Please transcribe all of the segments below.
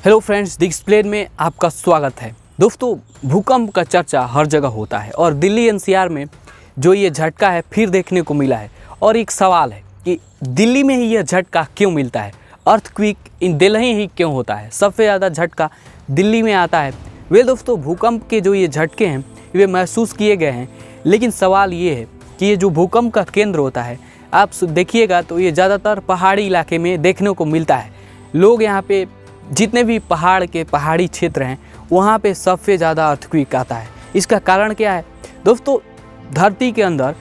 Hello friends, the explain में आपका स्वागत है। दोस्तों, भूकंप का चर्चा हर जगह होता है और दिल्ली एनसीआर में जो ये झटका है फिर देखने को मिला है। और एक सवाल है कि दिल्ली में ही यह झटका क्यों मिलता है, अर्थक्वेक इन दिल्ली ही क्यों होता है, सबसे ज़्यादा झटका दिल्ली में आता है। वे दोस्तों, भूकंप के जो ये झटके हैं वे महसूस किए गए हैं, लेकिन सवाल ये है कि ये जो भूकंप का केंद्र होता है, आप देखिएगा तो ये ज़्यादातर पहाड़ी इलाके में देखने को मिलता है। लोग यहाँ पे जितने भी पहाड़ी क्षेत्र हैं वहाँ पे सबसे ज़्यादा अर्थक्वेक आता है। इसका कारण क्या है दोस्तों? धरती के अंदर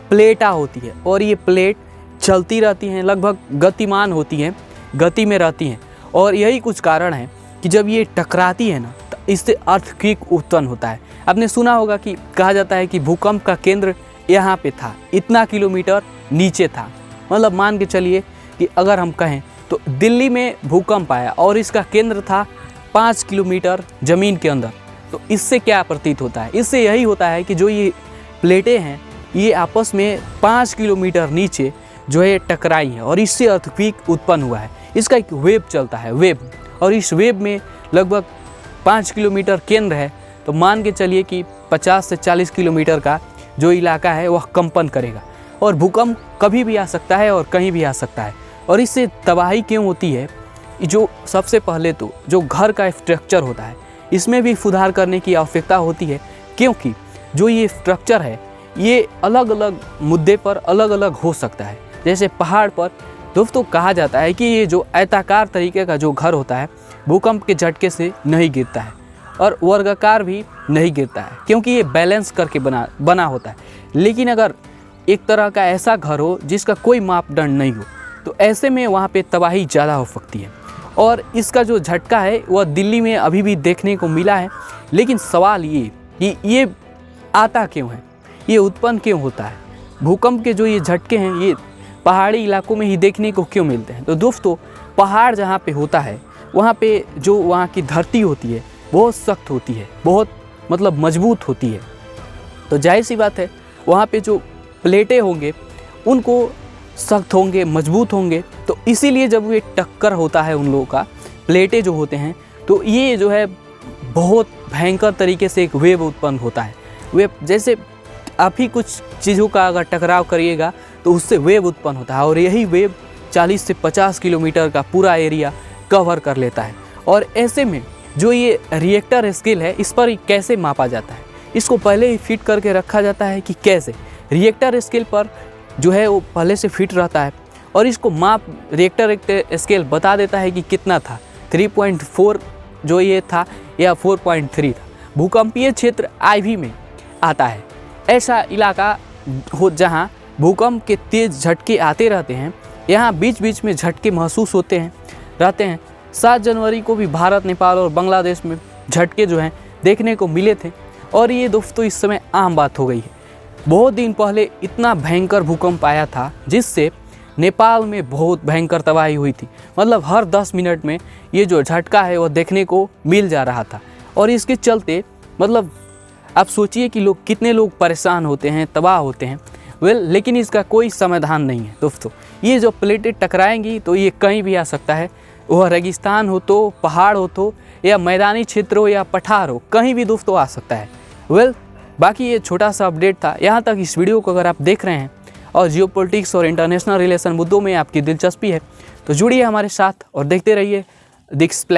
प्लेटा होती है और ये प्लेट चलती रहती हैं, लगभग गतिमान होती हैं, गति में रहती हैं। और यही कुछ कारण है कि जब ये टकराती है ना, तो इससे अर्थक्वेक उत्पन्न होता है। आपने सुना होगा कि कहा जाता है कि भूकंप का केंद्र यहाँ पे था, इतना किलोमीटर नीचे था। मतलब मान के चलिए कि अगर हम कहें तो दिल्ली में भूकंप आया और इसका केंद्र था 5 किलोमीटर ज़मीन के अंदर। तो इससे क्या प्रतीत होता है? इससे यही होता है कि जो ये प्लेटें हैं ये आपस में 5 किलोमीटर नीचे जो है टकराई हैं और इससे अर्थक्वेक उत्पन्न हुआ है। इसका एक वेव चलता है, वेव, और इस वेव में लगभग 5 किलोमीटर केंद्र है। तो मान के चलिए कि 50 से 40 किलोमीटर का जो इलाका है वह कंपन करेगा और भूकंप कभी भी आ सकता है और कहीं भी आ सकता है। और इससे तबाही क्यों होती है? जो सबसे पहले तो जो घर का स्ट्रक्चर होता है इसमें भी सुधार करने की आवश्यकता होती है, क्योंकि जो ये स्ट्रक्चर है ये अलग अलग मुद्दे पर अलग अलग हो सकता है। जैसे पहाड़ पर दोस्तों कहा जाता है कि ये जो आयताकार तरीके का जो घर होता है भूकंप के झटके से नहीं गिरता है और वर्गाकार भी नहीं गिरता है, क्योंकि ये बैलेंस करके बना होता है। लेकिन अगर एक तरह का ऐसा घर हो जिसका कोई मापदंड नहीं हो तो ऐसे में वहाँ पे तबाही ज़्यादा हो सकती है। और इसका जो झटका है वह दिल्ली में अभी भी देखने को मिला है। लेकिन सवाल ये कि ये आता क्यों है, ये उत्पन्न क्यों होता है? भूकंप के जो ये झटके हैं ये पहाड़ी इलाकों में ही देखने को क्यों मिलते हैं? तो दोस्तों, पहाड़ जहाँ पे होता है वहाँ पे जो वहाँ की धरती होती है बहुत सख्त होती है, बहुत मतलब मजबूत होती है। तो जाहिर सी बात है वहाँ पे जो प्लेटें होंगे उनको सख्त होंगे, मजबूत होंगे। तो इसीलिए जब ये टक्कर होता है उन लोगों का, प्लेटें जो होते हैं, तो ये जो है बहुत भयंकर तरीके से एक वेव उत्पन्न होता है। वेव जैसे आप ही कुछ चीज़ों का अगर टकराव करिएगा तो उससे वेव उत्पन्न होता है और यही वेव 40 से 50 किलोमीटर का पूरा एरिया कवर कर लेता है। और ऐसे में जो ये रिएक्टर स्केल है इस पर कैसे मापा जाता है? इसको पहले ही फिट करके रखा जाता है कि कैसे रिएक्टर स्केल पर जो है वो पहले से फिट रहता है और इसको रिएक्टर स्केल बता देता है कि कितना था, 3.4 जो ये था या 4.3 था। भूकंपीय क्षेत्र आईवी में आता है, ऐसा इलाका हो जहाँ भूकंप के तेज झटके आते रहते हैं। यहाँ बीच बीच में झटके महसूस रहते हैं। 7 जनवरी को भी भारत, नेपाल और बांग्लादेश में झटके जो हैं देखने को मिले थे और ये दोस्तों इस समय आम बात हो गई है। बहुत दिन पहले इतना भयंकर भूकंप आया था जिससे नेपाल में बहुत भयंकर तबाही हुई थी। मतलब हर 10 मिनट में ये जो झटका है वह देखने को मिल जा रहा था और इसके चलते मतलब आप सोचिए कि कितने लोग परेशान होते हैं, तबाह होते हैं। लेकिन इसका कोई समाधान नहीं है दोस्तों। ये जो प्लेटें टकराएंगी तो ये कहीं भी आ सकता है, वह रेगिस्तान हो तो, पहाड़ हो तो, या मैदानी क्षेत्र हो या पठार हो, कहीं भी दोस्तों आ सकता है। बाकी ये छोटा सा अपडेट था। यहाँ तक इस वीडियो को अगर आप देख रहे हैं और जियोपॉलिटिक्स और इंटरनेशनल रिलेशन मुद्दों में आपकी दिलचस्पी है तो जुड़िए हमारे साथ और देखते रहिए द एक्सप्लेन।